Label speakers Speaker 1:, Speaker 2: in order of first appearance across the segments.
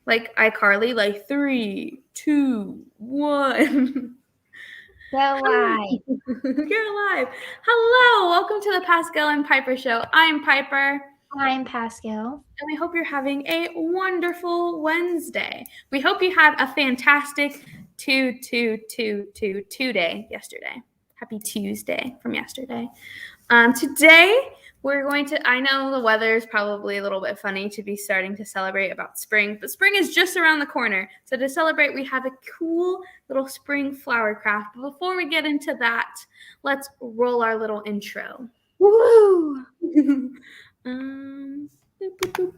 Speaker 1: Like iCarly, like 3, 2, 1.
Speaker 2: Go live.
Speaker 1: Get alive. Hello, welcome to the Pascal and Piper show. I'm Piper.
Speaker 2: I'm Pascal.
Speaker 1: And we hope you're having a wonderful Wednesday. We hope you had a fantastic day yesterday. Happy Tuesday from yesterday. Today, we're going to, I know the weather is probably a little bit funny to be starting to celebrate about spring, but spring is just around the corner. So to celebrate, we have a cool little spring flower craft. But before we get into that, let's roll our little intro.
Speaker 2: Woo!
Speaker 1: Boop, boop, boop.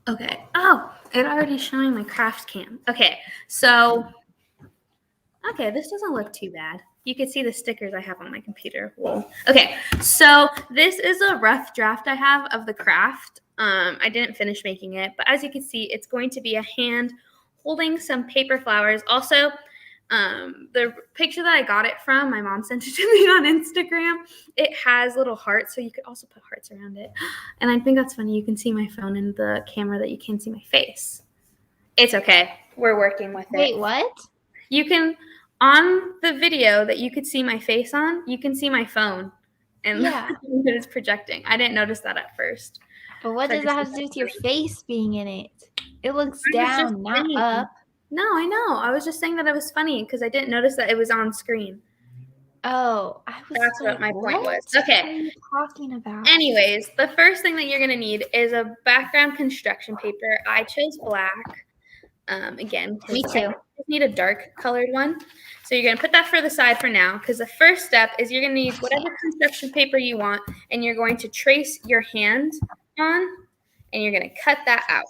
Speaker 1: Okay. Oh, it already showing my craft cam. Okay, so this doesn't look too bad. You can see the stickers I have on my computer. Whoa. Okay, so this is a rough draft I have of the craft. I didn't finish making it, but as you can see, it's going to be a hand holding some paper flowers. Also, the picture that I got it from, my mom sent it to me on Instagram. It has little hearts, so you could also put hearts around it. And I think that's funny. You can see my phone in the camera that you can't see my face. It's okay. We're working with it.
Speaker 2: Wait, what?
Speaker 1: You can, on the video that you could see my face on, you can see my phone. And
Speaker 2: Yeah.
Speaker 1: it's projecting. I didn't notice that at first.
Speaker 2: But what
Speaker 1: So
Speaker 2: does that have to do with your face being in it? It looks
Speaker 1: I was just
Speaker 2: down, not
Speaker 1: saying.
Speaker 2: up.
Speaker 1: No, I know. I was just saying that it was funny because I didn't notice that it was on screen.
Speaker 2: Oh, I was
Speaker 1: That's
Speaker 2: like,
Speaker 1: what my point was.
Speaker 2: What
Speaker 1: Okay.
Speaker 2: are you talking about?
Speaker 1: Anyways, the first thing that you're going to need is a background construction paper. I chose black. Again,
Speaker 2: Me too.
Speaker 1: I just need a dark colored one. So you're going to put that for the side for now because the first step is you're going to need whatever construction paper you want, and you're going to trace your hand on, and you're going to cut that out.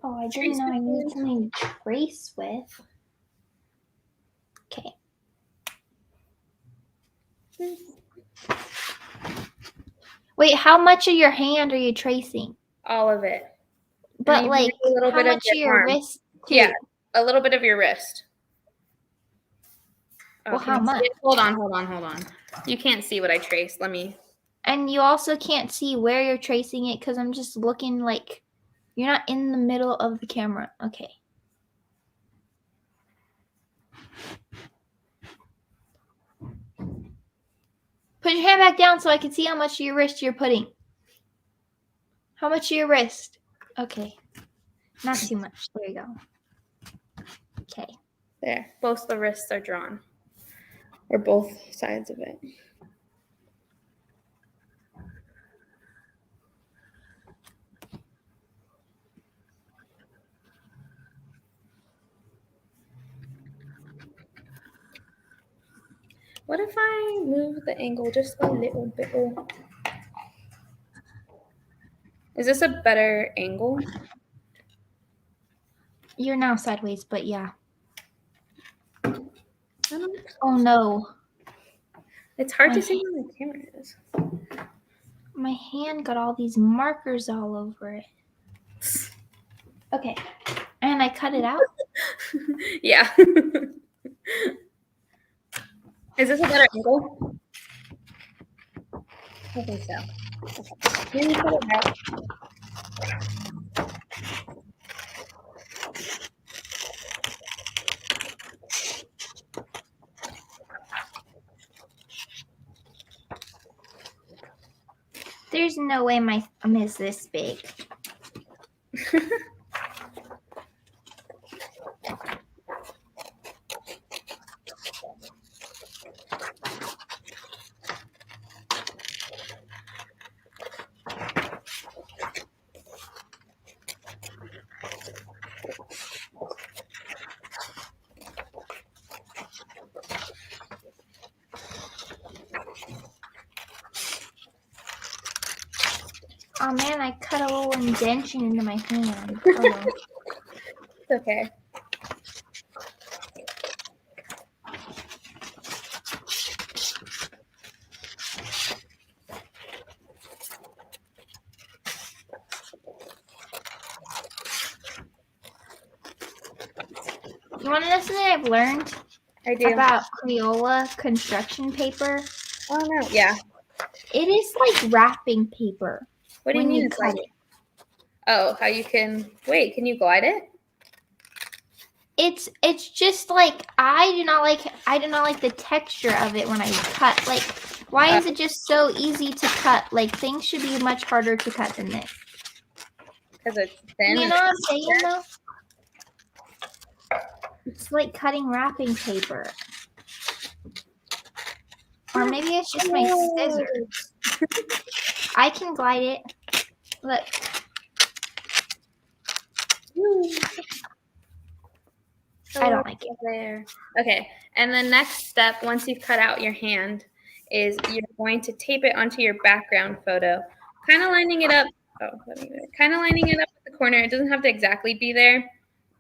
Speaker 2: Oh, I didn't know I needed something to trace with. Okay. Wait, how much of your hand are you tracing?
Speaker 1: All of it.
Speaker 2: But like, how much of your wrist too?
Speaker 1: Yeah, a little bit of your wrist.
Speaker 2: Well, how much?
Speaker 1: Hold on. You can't see what I traced. Let me.
Speaker 2: And you also can't see where you're tracing it because I'm just looking like you're not in the middle of the camera. Okay. Put your hand back down so I can see how much of your wrist you're putting. How much of your wrist? Okay. Not too much. There you go. Okay.
Speaker 1: There. Both the wrists are drawn. Or both sides of it. What if I move the angle just a little bit? Is this a better angle?
Speaker 2: You're now sideways, but yeah. Oh no.
Speaker 1: It's hard to see where the camera is.
Speaker 2: My hand got all these markers all over it. Okay. And I cut it out?
Speaker 1: Yeah. Is this a better angle? I think so. Okay. Maybe put it back.
Speaker 2: There's no way my thumb is this big. Oh man, I cut a little indentation into my hand. Oh, well.
Speaker 1: It's okay.
Speaker 2: You want to know something I've learned
Speaker 1: I do.
Speaker 2: about Crayola construction paper?
Speaker 1: Oh no, yeah.
Speaker 2: It is like wrapping paper.
Speaker 1: What do you
Speaker 2: when
Speaker 1: mean
Speaker 2: you
Speaker 1: it's
Speaker 2: cut
Speaker 1: like?
Speaker 2: it.
Speaker 1: Oh, how you can wait? Can you glide it?
Speaker 2: It's just like I do not like the texture of it when I cut. Like, why is it just so easy to cut? Like, things should be much harder to cut than this.
Speaker 1: Because it's thin.
Speaker 2: You know what I'm saying though? It's like cutting wrapping paper. Or maybe it's just my scissors. I can glide it. Look. I don't like it.
Speaker 1: There. Okay, and the next step, once you've cut out your hand, is you're going to tape it onto your background photo, kind of lining it up. Kind of lining it up at the corner. It doesn't have to exactly be there,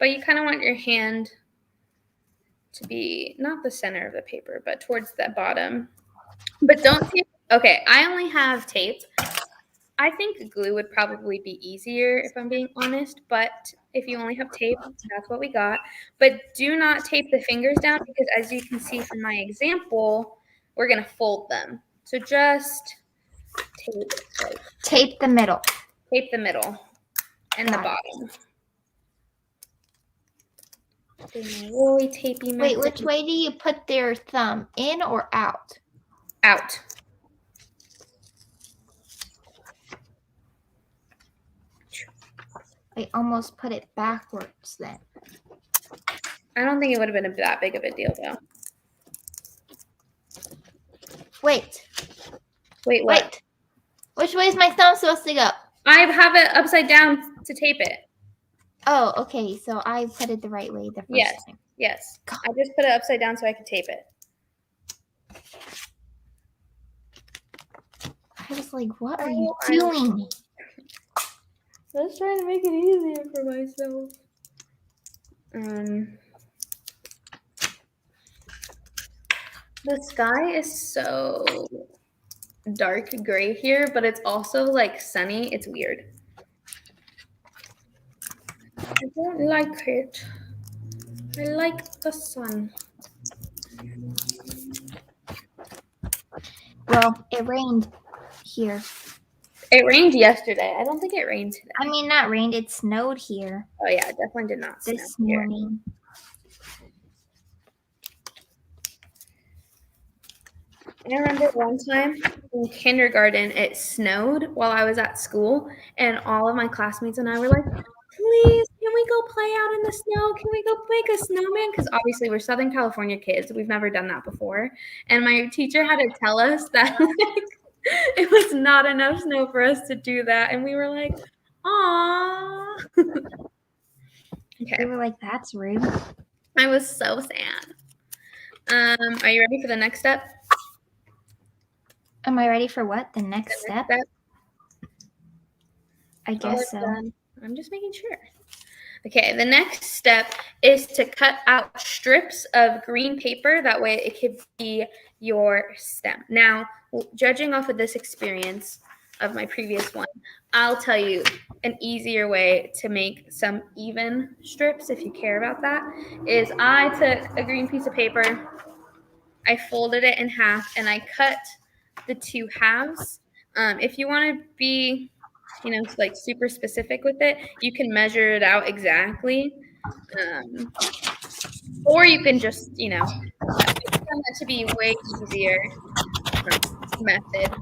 Speaker 1: but you kind of want your hand to be not the center of the paper, but towards the bottom. But don't tape. Okay, I only have tape. I think glue would probably be easier if I'm being honest, but if you only have tape, that's what we got. But do not tape the fingers down because as you can see from my example, we're going to fold them. So just
Speaker 2: Tape the middle.
Speaker 1: Tape the middle and the bottom. Really tapey.
Speaker 2: Wait, which way do you put their thumb? In or out?
Speaker 1: Out.
Speaker 2: I almost put it backwards then.
Speaker 1: I don't think it would have been that big of a deal though.
Speaker 2: Wait.
Speaker 1: Wait, what?
Speaker 2: Wait. Which way is my thumb supposed to go?
Speaker 1: I have it upside down to tape it.
Speaker 2: Oh, okay. So I put it the right way the first time.
Speaker 1: Yes. I just put it upside down so I could tape it.
Speaker 2: I was like, what are you doing?
Speaker 1: I was trying to make it easier for myself. The sky is so dark gray here, but it's also like sunny. It's weird. I don't like it. I like the sun.
Speaker 2: Well, it rained here.
Speaker 1: It rained yesterday. I don't think it rained today.
Speaker 2: I mean, not rained. It snowed here.
Speaker 1: Oh yeah, it definitely did not snow
Speaker 2: this morning.
Speaker 1: I remember one time in kindergarten, it snowed while I was at school, and all of my classmates and I were like, please, can we go play out in the snow? Can we go make a snowman? Because obviously we're Southern California kids. We've never done that before. And my teacher had to tell us that it was not enough snow for us to do that. And we were like, aw. Okay.
Speaker 2: We were like, that's rude.
Speaker 1: I was so sad. Are you ready for the next step?
Speaker 2: Am I ready for what? The next step? I guess so.
Speaker 1: I'm just making sure. Okay, the next step is to cut out strips of green paper. That way it could be your stem. Now, judging off of this experience of my previous one, I'll tell you an easier way to make some even strips, if you care about that, is I took a green piece of paper, I folded it in half, and I cut the two halves. If you want to be, like super specific with it, you can measure it out exactly. Or you can just, I found that to be way easier method.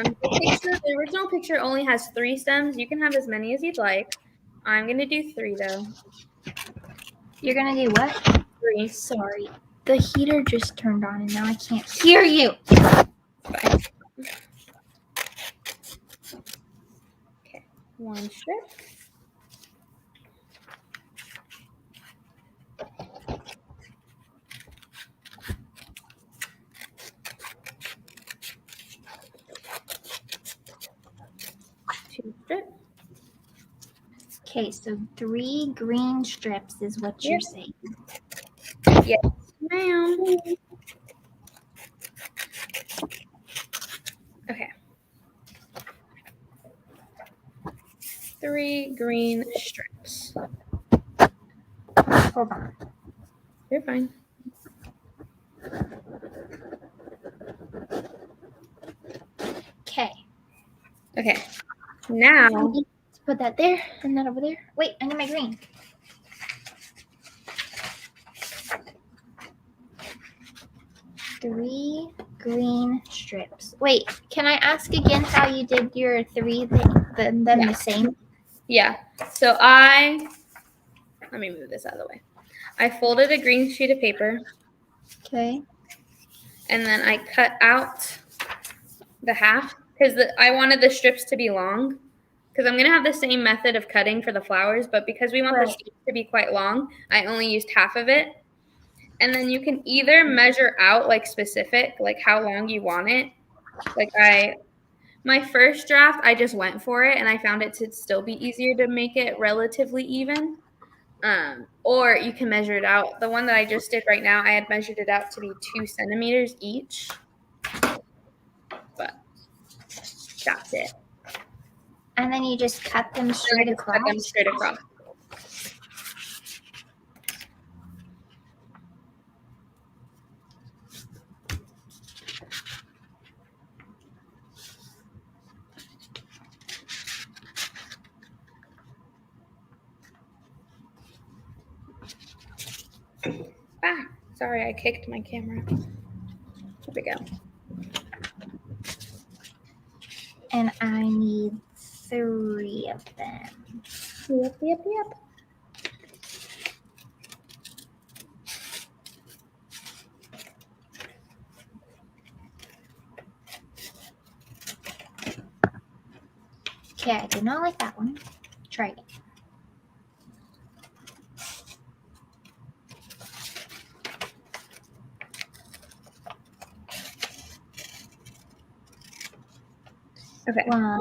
Speaker 1: The original picture only has 3 stems. You can have as many as you'd like. I'm going to do 3, though.
Speaker 2: You're going to do what?
Speaker 1: 3.
Speaker 2: Sorry. The heater just turned on and now I can't hear you.
Speaker 1: Fine. Okay, 1 strip. Strip.
Speaker 2: Okay, so 3 green strips is what you're saying.
Speaker 1: Yes, ma'am. Okay. 3 green strips.
Speaker 2: Hold on.
Speaker 1: You're fine.
Speaker 2: Okay.
Speaker 1: Okay. Now,
Speaker 2: Let's put that there and that over there. Wait, I need my green. Three green strips. Wait, can I ask again how you did your 3 them the same?
Speaker 1: Yeah. So let me move this out of the way. I folded a green sheet of paper.
Speaker 2: Okay.
Speaker 1: And then I cut out the half because I wanted the strips to be long. Because I'm going to have the same method of cutting for the flowers, but because we want the strips to be quite long, I only used half of it. And then you can either measure out like specific, like how long you want it. Like my first draft, I just went for it and I found it to still be easier to make it relatively even. Or you can measure it out. The one that I just did right now, I had measured it out to be 2 centimeters each. But that's it.
Speaker 2: And then you just cut them straight across?
Speaker 1: Cut them straight across. Ah, sorry, I kicked my camera. Here we go.
Speaker 2: And I need 3 of them.
Speaker 1: Yep.
Speaker 2: Okay, I did not like that one. Try again.
Speaker 1: Okay.
Speaker 2: 1,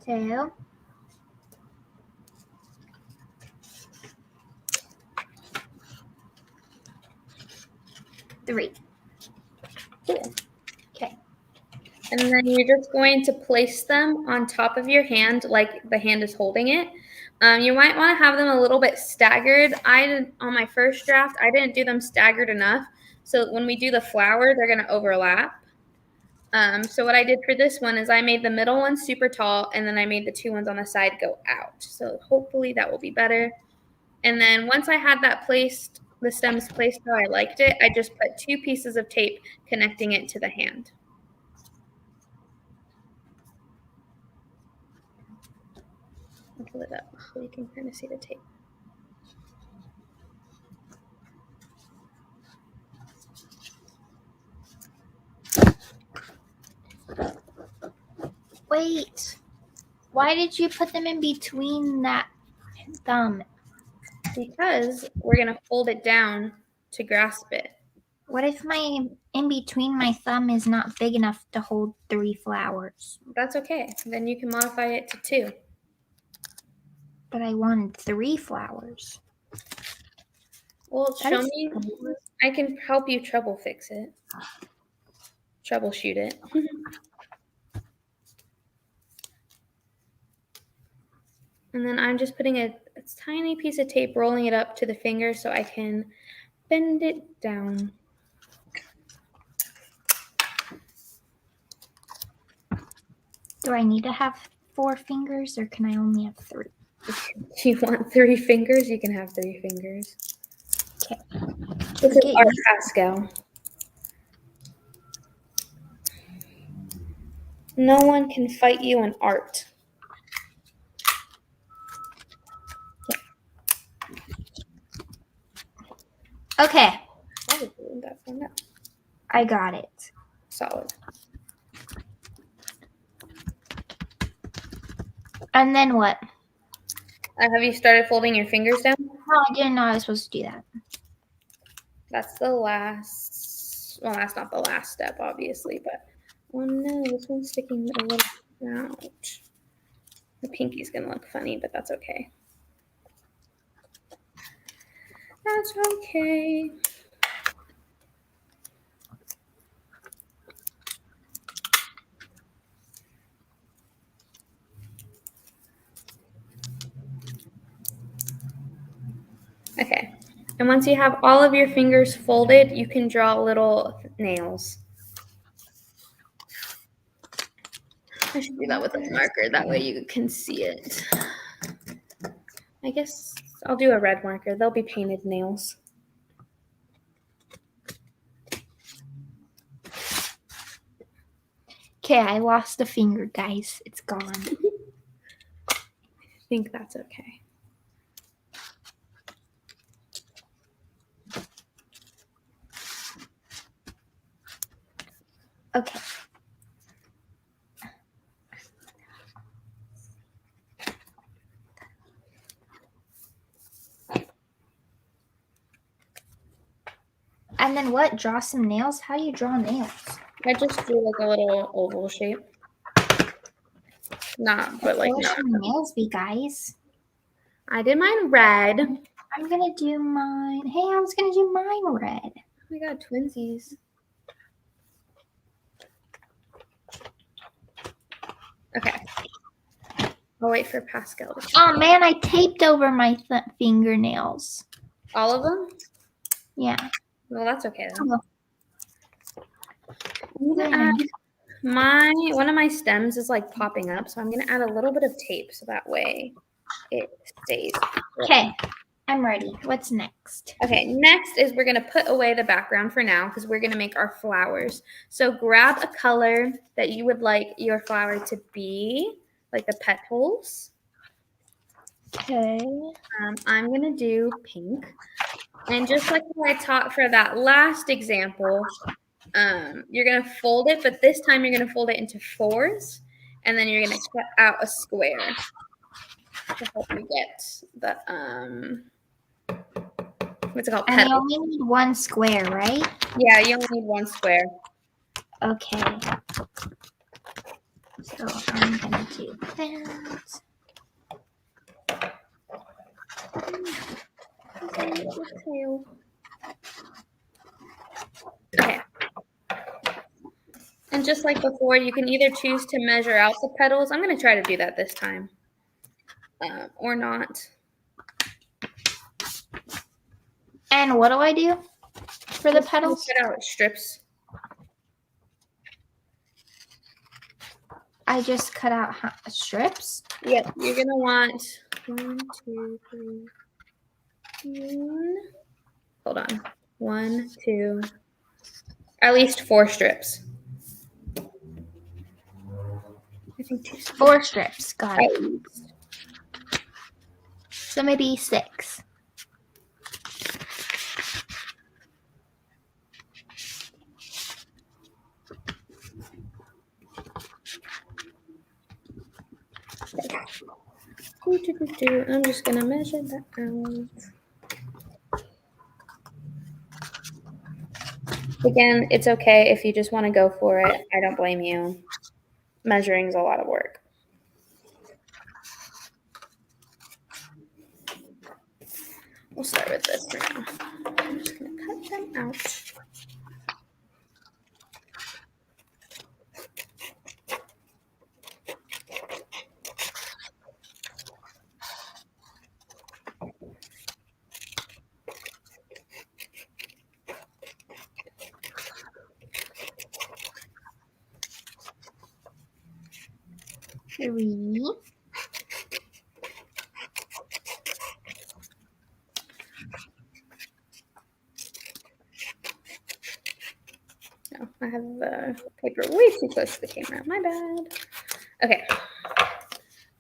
Speaker 2: 2, 3.
Speaker 1: Cool.
Speaker 2: Okay.
Speaker 1: And then you're just going to place them on top of your hand like the hand is holding it. You might want to have them a little bit staggered. On my first draft, I didn't do them staggered enough. So when we do the flower, they're going to overlap. So what I did for this one is I made the middle one super tall, and then I made the 2 ones on the side go out. So hopefully that will be better. And then once I had that placed, the stems placed how I liked it, I just put 2 pieces of tape connecting it to the hand. I'll pull it up so you can kind of see the tape.
Speaker 2: Wait. Why did you put them in between that thumb?
Speaker 1: Because we're going to fold it down to grasp it.
Speaker 2: What if my in between my thumb is not big enough to hold 3 flowers?
Speaker 1: That's okay. Then you can modify it to 2.
Speaker 2: But I wanted 3 flowers.
Speaker 1: Well, show me. I can help you troubleshoot it. And then I'm just putting a tiny piece of tape, rolling it up to the finger so I can bend it down.
Speaker 2: Do I need to have 4 fingers or can I only have 3?
Speaker 1: If you want 3 fingers, you can have 3 fingers.
Speaker 2: Okay.
Speaker 1: This is
Speaker 2: Okay.
Speaker 1: art, Pascal. No one can fight you in art.
Speaker 2: Okay.
Speaker 1: Probably that one up.
Speaker 2: I got it.
Speaker 1: Solid.
Speaker 2: And then what?
Speaker 1: Have you started folding your fingers down?
Speaker 2: No, I didn't know I was supposed to do that.
Speaker 1: That's the last. Well, that's not the last step, obviously, but oh no, this one's sticking a little out. The pinky's gonna look funny, but that's okay. That's okay. Okay. And once you have all of your fingers folded, you can draw little nails. I should do that with a marker. That way you can see it. I guess I'll do a red marker. They'll be painted nails.
Speaker 2: Okay, I lost a finger, guys. It's gone.
Speaker 1: I think that's okay.
Speaker 2: Okay. And then what? Draw some nails? How do you draw nails?
Speaker 1: I just do like a little oval shape. Not, but like
Speaker 2: What
Speaker 1: not.
Speaker 2: should nails be, guys?
Speaker 1: I did mine red.
Speaker 2: I'm gonna do mine. Hey, I was gonna do mine red.
Speaker 1: Oh my god, twinsies. Okay. I'll wait for Pascal to
Speaker 2: Oh man, I taped over my fingernails.
Speaker 1: all of them?
Speaker 2: Yeah.
Speaker 1: Well, that's okay then.
Speaker 2: Oh.
Speaker 1: I'm gonna add one of my stems is like popping up, so I'm gonna add a little bit of tape so that way it stays.
Speaker 2: Okay, I'm ready. What's next?
Speaker 1: Okay, next is we're gonna put away the background for now because we're gonna make our flowers. So grab a color that you would like your flower to be, like the petals.
Speaker 2: Okay.
Speaker 1: I'm gonna do pink. And just like I taught for that last example, you're gonna fold it, but this time you're gonna fold it into fours, and then you're gonna cut out a square to help you get the what's it called?
Speaker 2: And I
Speaker 1: Petals.
Speaker 2: only need one square, right?
Speaker 1: Yeah, you only need one square.
Speaker 2: Okay. So I'm gonna do that.
Speaker 1: Okay. And just like before, you can either choose to measure out the petals. I'm gonna try to do that this time, or not.
Speaker 2: And what do I do for the petals?
Speaker 1: Cut out strips.
Speaker 2: I just cut out strips.
Speaker 1: Yep, you're gonna want 1, 2, 3. Hold on. 1, 2, at least 4 strips. I think 2 strips.
Speaker 2: 4 strips. Got it.
Speaker 1: At least.
Speaker 2: So maybe 6.
Speaker 1: I'm just gonna measure that out. Again, it's okay if you just want to go for it. I don't blame you. Measuring is a lot of work. We'll start with this for now. I'm just gonna cut them out.
Speaker 2: Three.
Speaker 1: I have the paper way too close to the camera. My bad. Okay.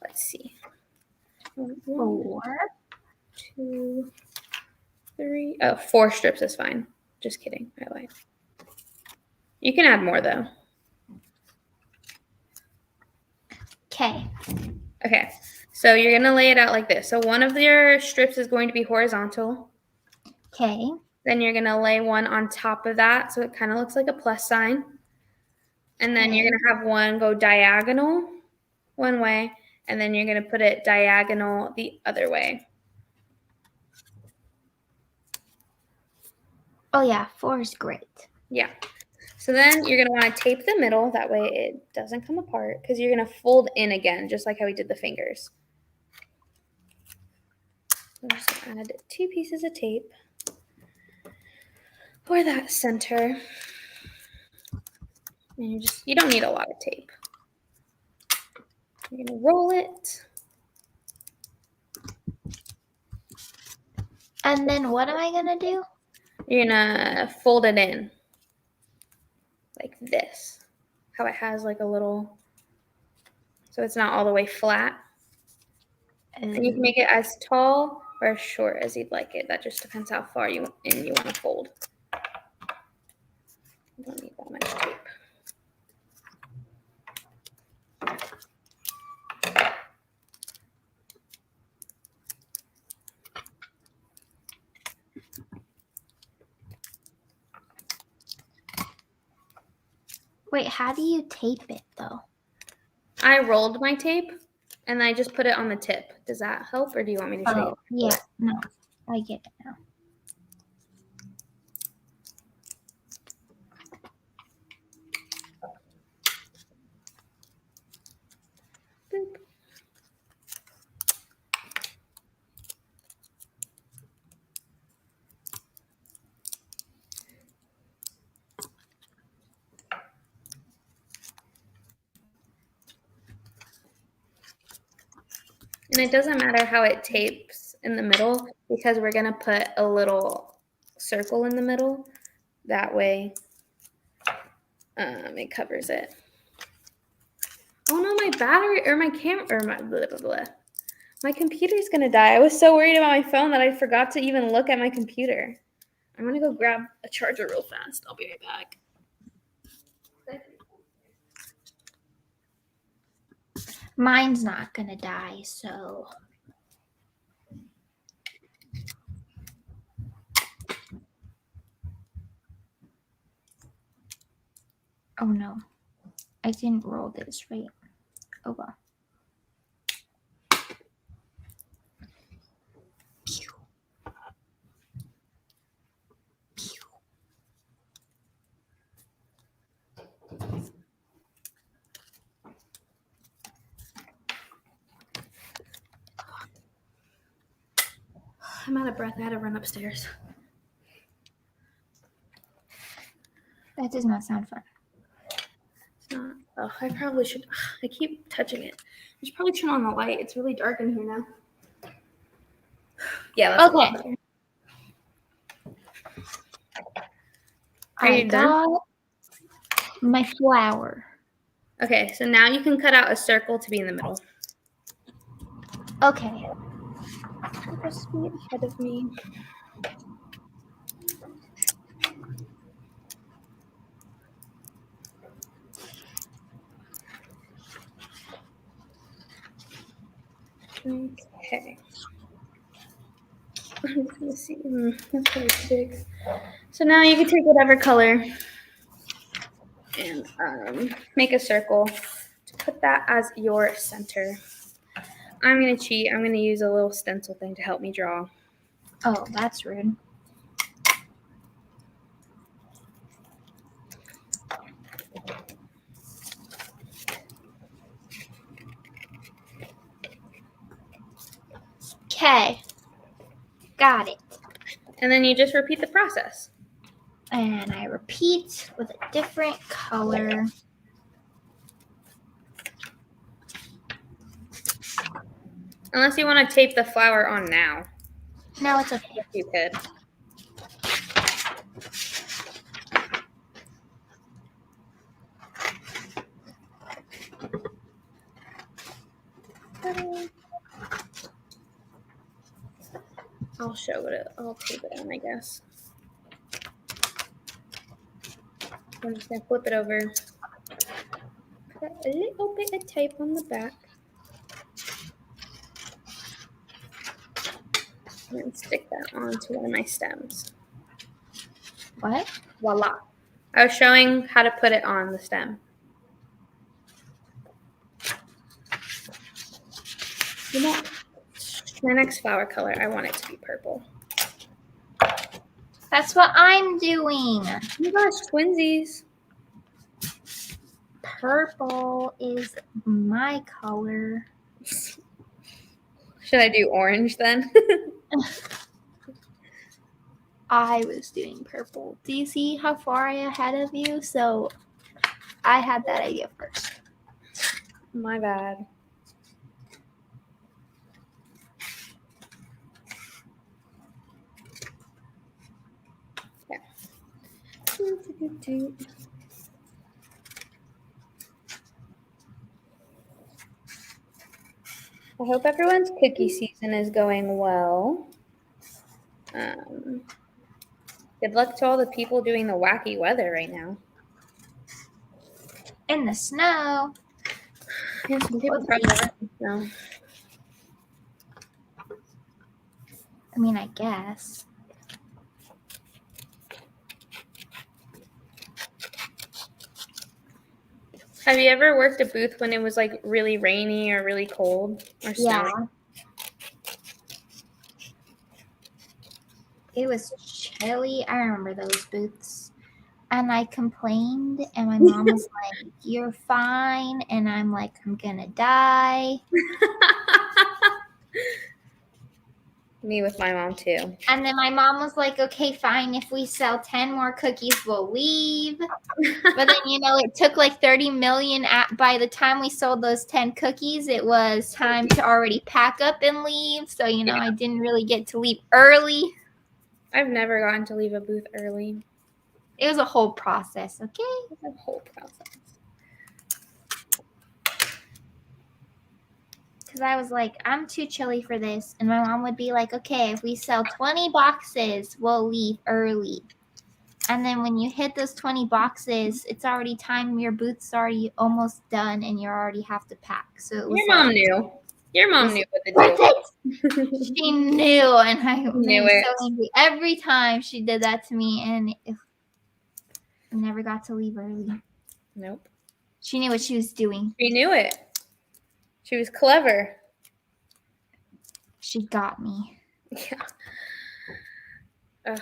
Speaker 1: Let's see. 1,
Speaker 2: 4.
Speaker 1: 2, 3. Oh, 4 strips is fine. Just kidding. I lied. You can add more though.
Speaker 2: Okay.
Speaker 1: Okay. So you're going to lay it out like this. So one of your strips is going to be horizontal.
Speaker 2: Okay.
Speaker 1: Then you're going to lay one on top of that so it kind of looks like a plus sign. And then you're going to have one go diagonal one way, and then you're going to put it diagonal the other way.
Speaker 2: Oh, yeah. 4 is great.
Speaker 1: Yeah. So then you're going to want to tape the middle. That way it doesn't come apart because you're going to fold in again, just like how we did the fingers. So just add 2 pieces of tape for that center. And you don't need a lot of tape. You're going to roll it.
Speaker 2: And then what am I going to do?
Speaker 1: You're going to fold it in like this. How it has like a little, so it's not all the way flat. And you can make it as tall or as short as you'd like it. That just depends how far you want to fold. You don't need that much tape.
Speaker 2: Wait, how do you tape it though?
Speaker 1: I rolled my tape and I just put it on the tip. Does that help, or do you want me to show you?
Speaker 2: Oh, yeah. No, I get it now.
Speaker 1: Boop. And it doesn't matter how it tapes in the middle because we're going to put a little circle in the middle. That way it covers it. Oh no, my battery or my camera or my blah, blah, blah. My computer's going to die. I was so worried about my phone that I forgot to even look at my computer. I'm going to go grab a charger real fast. I'll be right back.
Speaker 2: Mine's not going to die, so. Oh no, I didn't roll this right. Oh well.
Speaker 1: I'm out of breath. I had to run upstairs.
Speaker 2: That does not sound fun.
Speaker 1: It's not. Oh, I probably should. I keep touching it. I should probably turn on the light. It's really dark in here now. Yeah, that's
Speaker 2: okay.
Speaker 1: Are you done?
Speaker 2: Got my flower.
Speaker 1: Okay, so now you can cut out a circle to be in the middle.
Speaker 2: Okay.
Speaker 1: Go sweet ahead of me. Okay. I'm just gonna see. That's pretty big. So now you can take whatever color and make a circle to put that as your center. I'm gonna cheat. I'm gonna use a little stencil thing to help me draw.
Speaker 2: Oh, that's rude. Okay. Got it.
Speaker 1: And then you just repeat the process.
Speaker 2: And I repeat with a different color.
Speaker 1: Unless you want to tape the flower on now.
Speaker 2: No, it's okay.
Speaker 1: You could. I'll show it. I'll tape it on, I guess. I'm just gonna flip it over. Put a little bit of tape on the back. And then stick that onto one of my stems.
Speaker 2: What?
Speaker 1: Voila. I was showing how to put it on the stem. You know, my next flower color, I want it to be purple.
Speaker 2: That's what I'm doing.
Speaker 1: Oh my gosh, twinsies.
Speaker 2: Purple is my color.
Speaker 1: Should I do orange then?
Speaker 2: I was doing purple. Do you see how far I ahead of you? So I had that idea first.
Speaker 1: My bad. Yeah. I hope everyone's cookie season is going well. Good luck to all the people doing the wacky weather right now.
Speaker 2: In the snow.
Speaker 1: Yeah, some people probably never know.
Speaker 2: I mean, I guess.
Speaker 1: Have you ever worked a booth when it was like really rainy or really cold or snowy?
Speaker 2: Yeah. It was chilly. I remember those booths. And I complained, and my mom was like, "You're fine." And I'm like, "I'm gonna die."
Speaker 1: Me with my mom too.
Speaker 2: And then my mom was like, "Okay, fine. If we sell 10 more cookies, we'll leave." But then, it took like 30 million. By the time we sold those 10 cookies, it was time to already pack up and leave. So, I didn't really get to leave early.
Speaker 1: I've never gotten to leave a booth early.
Speaker 2: It was a whole process, okay?
Speaker 1: It was a whole process.
Speaker 2: Because I was like, I'm too chilly for this. And my mom would be like, "Okay, if we sell 20 boxes, we'll leave early." And then when you hit those 20 boxes, it's already time. Your booth's already almost done, and you already have to pack. So it was
Speaker 1: Your mom knew. Your mom knew what to do.
Speaker 2: She knew, and I
Speaker 1: Knew
Speaker 2: was
Speaker 1: it.
Speaker 2: so angry every time she did that to me, and I never got to leave early.
Speaker 1: Nope.
Speaker 2: She knew what she was doing.
Speaker 1: She knew it. She was clever.
Speaker 2: She got me.
Speaker 1: Yeah. Ugh.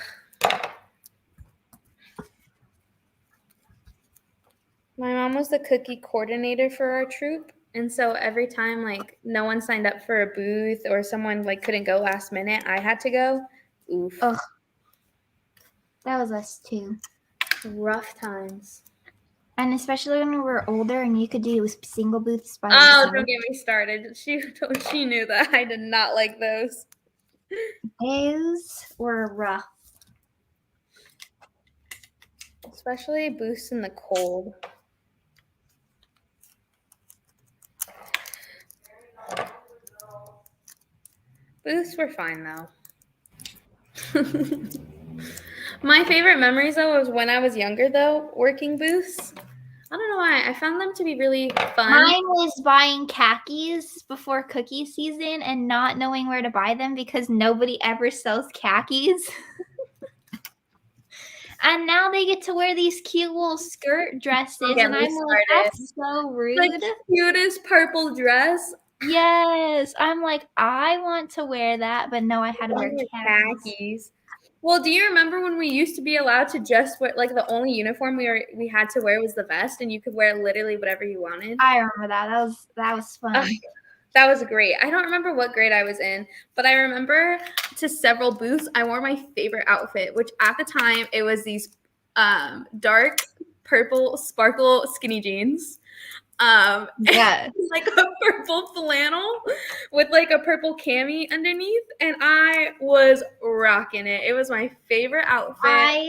Speaker 1: My mom was the cookie coordinator for our troop. And so every time like no one signed up for a booth or someone like couldn't go last minute, I had to go. Oof.
Speaker 2: Ugh. That was us too.
Speaker 1: Rough times.
Speaker 2: And especially when we were older and you could do single booths by
Speaker 1: Oh,
Speaker 2: yourself.
Speaker 1: don't get me started. She knew that I did not like those.
Speaker 2: Those were rough.
Speaker 1: Especially booths in the cold. Booths were fine though. My favorite memories though was when I was younger though, working booths. I don't know why. I found them to be really fun.
Speaker 2: Mine was buying khakis before cookie season and not knowing where to buy them because nobody ever sells khakis. And now they get to wear these cute little skirt dresses, and I'm like, that's so rude.
Speaker 1: The cutest purple dress.
Speaker 2: Yes, I'm like, I want to wear that, but no, I had to wear khakis.
Speaker 1: Well, do you remember when we used to be allowed to just wear, like the only uniform we had to wear was the vest, and you could wear literally whatever you wanted?
Speaker 2: I remember that. That was fun.
Speaker 1: That was great. I don't remember what grade I was in, but I remember to several booths, I wore my favorite outfit, which at the time it was these dark purple sparkle skinny jeans.
Speaker 2: Yeah,
Speaker 1: like a purple flannel with like a purple cami underneath, and I was rocking it. It was my favorite outfit.
Speaker 2: I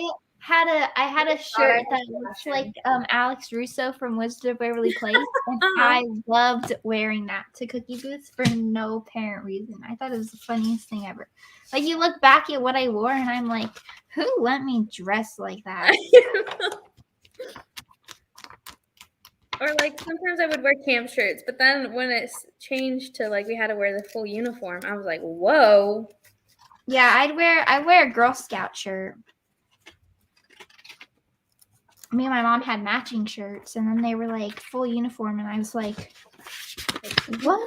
Speaker 2: I had a shirt that looks like Alex Russo from Wizard of Waverly Place, and I loved wearing that to cookie booths for no apparent reason. I thought it was the funniest thing ever. Like, you look back at what I wore, and I'm like, who let me dress like that?
Speaker 1: Or like sometimes I would wear camp shirts, but then when it changed to like we had to wear the full uniform, I was like, whoa.
Speaker 2: Yeah, I wear a Girl Scout shirt. Me and my mom had matching shirts, and then they were like full uniform, and I was like, what?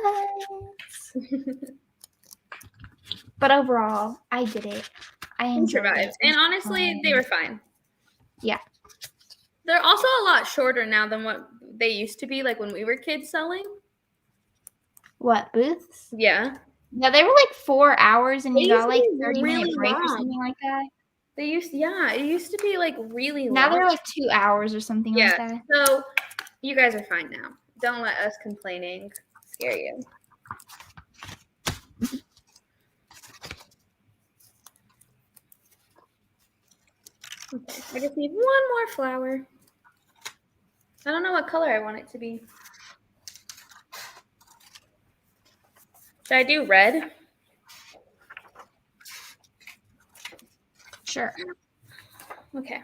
Speaker 2: But overall, I did it. I enjoyed it.
Speaker 1: And honestly, they were fine.
Speaker 2: Yeah.
Speaker 1: They're also a lot shorter now than what they used to be, like when we were kids selling.
Speaker 2: What, booths?
Speaker 1: Yeah.
Speaker 2: Yeah, they were like 4 hours, and you got like 30-minute break
Speaker 1: long.
Speaker 2: or something like that.
Speaker 1: It used to be like really long.
Speaker 2: Now they're like 2 hours or something like that.
Speaker 1: So you guys are fine now. Don't let us complaining scare you. Okay, I just need one more flower. I don't know what color I want it to be. Should I do red?
Speaker 2: Sure.
Speaker 1: Okay.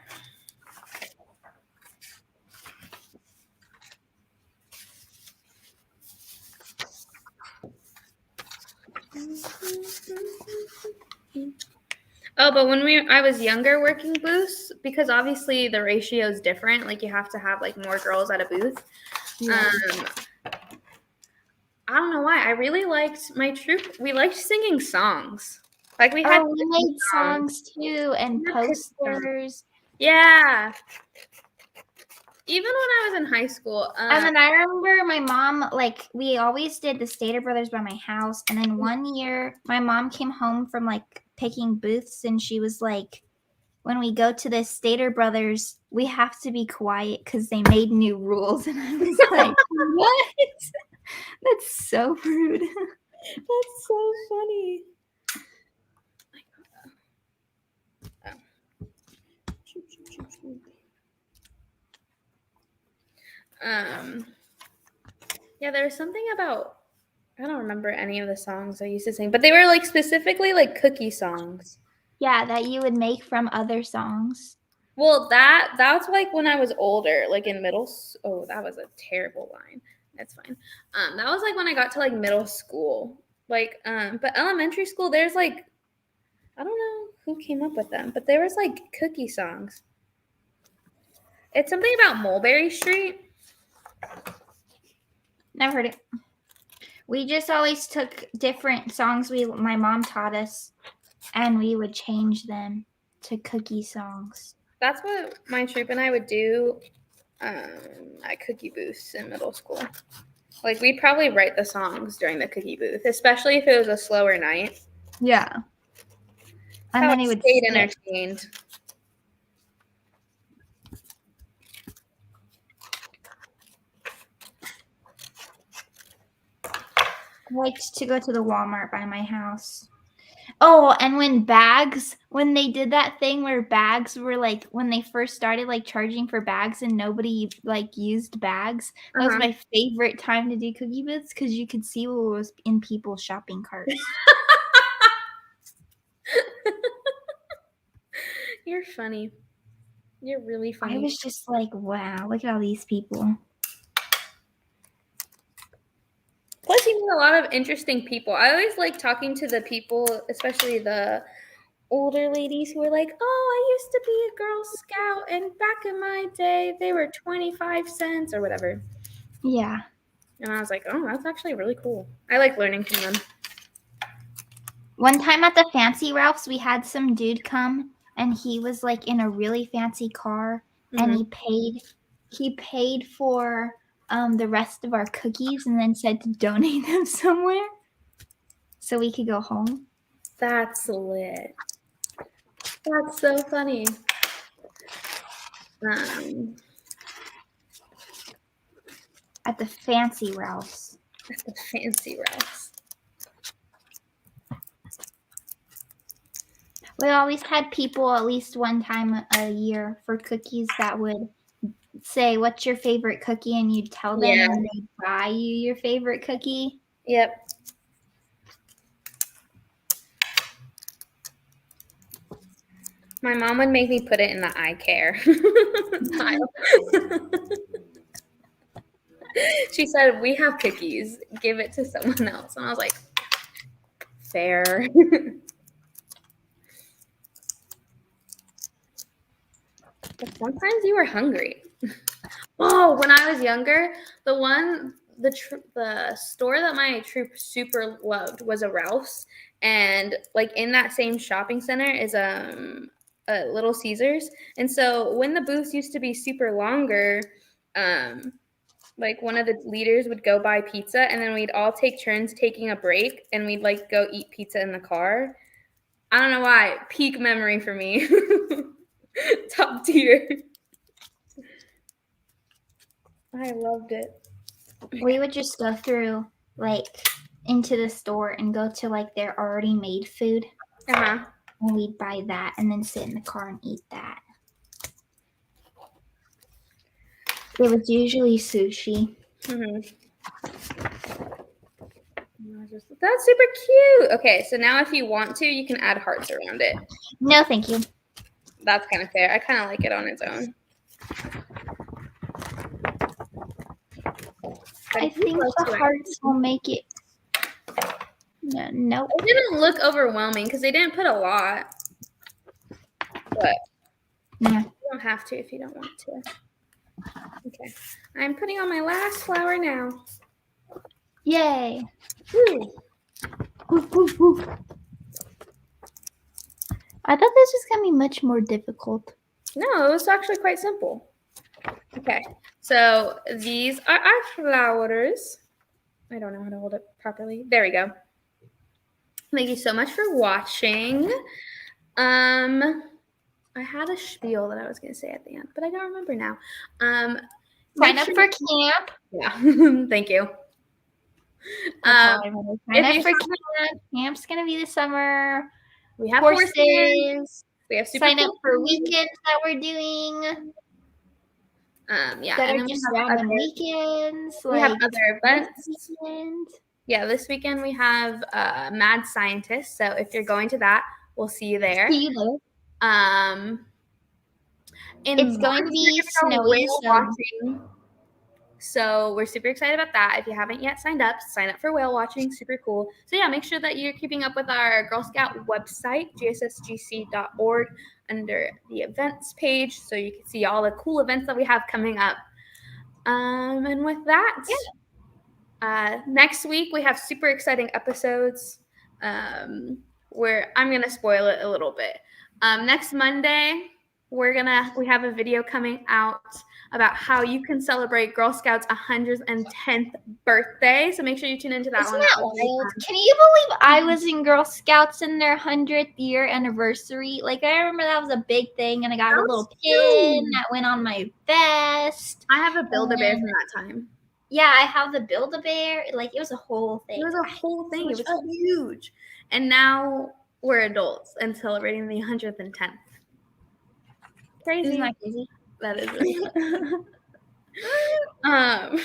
Speaker 1: Oh, but when I was younger working booths, because obviously the ratio is different, like you have to have like more girls at a booth. Yeah. I don't know why. I really liked my troupe. We liked singing songs. Like we had
Speaker 2: we made songs too and posters.
Speaker 1: Yeah. Even when I was in high school.
Speaker 2: And then I remember my mom, like, we always did the Stater Brothers by my house. And then one year, my mom came home from, like, picking booths. And she was like, when we go to the Stater Brothers, we have to be quiet because they made new rules. And I was like, what? That's so rude.
Speaker 1: That's so funny. Yeah, there was something about, I don't remember any of the songs I used to sing, but they were like specifically like cookie songs.
Speaker 2: Yeah, that you would make from other songs.
Speaker 1: Well, that's like when I was older, like in middle. Oh, that was a terrible line. That's fine. That was like when I got to like middle school. Like, but elementary school, there's like, I don't know who came up with them, but there was like cookie songs. It's something about Mulberry Street.
Speaker 2: Never heard it. We just always took different songs my mom taught us, and we would change them to cookie songs.
Speaker 1: That's what my troop and I would do at cookie booths in middle school. Like, we'd probably write the songs during the cookie booth, especially if it was a slower night.
Speaker 2: Yeah. And then he would stay
Speaker 1: entertained.
Speaker 2: I liked to go to the Walmart by my house. Oh, and when they did that thing where bags were like, when they first started like charging for bags and nobody like used bags, that was my favorite time to do cookie booths because you could see what was in people's shopping carts.
Speaker 1: You're funny. You're really funny.
Speaker 2: I was just like, wow, look at all these people.
Speaker 1: Plus, you meet a lot of interesting people. I always like talking to the people, especially the older ladies who are like, oh, I used to be a Girl Scout, and back in my day, they were 25 cents or whatever.
Speaker 2: Yeah.
Speaker 1: And I was like, oh, that's actually really cool. I like learning from them.
Speaker 2: One time at the Fancy Ralph's, we had some dude come, and he was like in a really fancy car, and he paid for the rest of our cookies and then said to donate them somewhere so we could go home.
Speaker 1: That's lit. That's so funny.
Speaker 2: At the Fancy Ralph's.
Speaker 1: At the Fancy Ralph's.
Speaker 2: We always had people at least one time a year for cookies that would say, "What's your favorite cookie?" and you'd tell them,
Speaker 1: Yeah.
Speaker 2: and they'd buy you your favorite cookie.
Speaker 1: Yep. My mom would make me put it in the I care pile. She said, "We have cookies. Give it to someone else." And I was like, fair. But sometimes you were hungry. Oh, when I was younger, the store that my troop super loved was a Ralph's, and like in that same shopping center is a Little Caesars. And so when the booths used to be super longer, like one of the leaders would go buy pizza, and then we'd all take turns taking a break, and we'd like go eat pizza in the car. I don't know why. Peak memory for me. Top tier. I loved it.
Speaker 2: We would just go through like into the store and go to like their already made food,
Speaker 1: Uh-huh.
Speaker 2: and we'd buy that and then sit in the car and eat that. It was usually sushi.
Speaker 1: Mm-hmm. That's super cute. Okay, so now if you want to, you can add hearts around it.
Speaker 2: No, thank you.
Speaker 1: That's kind of fair. I kind of like it on its own.
Speaker 2: I think the hearts will make it. No, nope.
Speaker 1: It didn't look overwhelming because they didn't put a lot. But
Speaker 2: Yeah.
Speaker 1: you don't have to if you don't want to. Okay. I'm putting on my last flower now.
Speaker 2: Yay.
Speaker 1: Woo.
Speaker 2: Woof, woof, woof. I thought this was going to be much more difficult.
Speaker 1: No, it was actually quite simple. Okay. So these are our flowers. I don't know how to hold it properly. There we go. Thank you so much for watching. I had a spiel that I was going to say at the end, but I don't remember now.
Speaker 2: Sign up for camp.
Speaker 1: Yeah, thank you.
Speaker 2: Sign up for camp. Camp's going to be this summer.
Speaker 1: We have
Speaker 2: horses.
Speaker 1: We have super
Speaker 2: sign up for weekends that we're doing.
Speaker 1: Yeah,
Speaker 2: that
Speaker 1: and
Speaker 2: are just random weekends.
Speaker 1: We have other events. Yeah, this weekend we have Mad Scientist. So if you're going to that, we'll see you there.
Speaker 2: See you there.
Speaker 1: It's
Speaker 2: going to be snowy.
Speaker 1: So we're super excited about that. If you haven't yet signed up, sign up for whale watching. Super cool. So yeah, make sure that you're keeping up with our Girl Scout website, gssgc.org, under the events page, so you can see all the cool events that we have coming up. And with that, next week we have super exciting episodes where I'm gonna spoil it a little bit. Next Monday, we have a video coming out about how you can celebrate Girl Scouts' 110th birthday. So make sure you tune into that one.
Speaker 2: Isn't that wild? Can you believe I was in Girl Scouts in their 100th year anniversary? Like, I remember that was a big thing, and I got a little pin that went on my vest.
Speaker 1: I have a Build-A-Bear from that time.
Speaker 2: Yeah, I have the Build-A-Bear. Like, it was a whole thing.
Speaker 1: It was a whole thing. It was huge. And now we're adults and celebrating the 110th. Crazy.
Speaker 2: Isn't that crazy?
Speaker 1: That is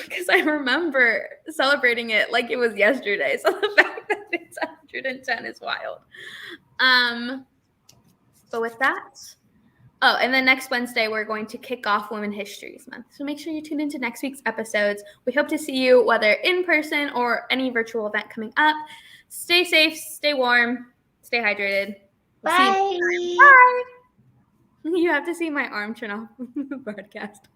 Speaker 1: because I remember celebrating it like it was yesterday. So the fact that it's 110 is wild. But with that, and then next Wednesday we're going to kick off Women Histories Month. So make sure you tune into next week's episodes. We hope to see you whether in person or any virtual event coming up. Stay safe, stay warm, stay hydrated.
Speaker 2: Bye.
Speaker 1: Bye. You have to see my arm turn off the broadcast.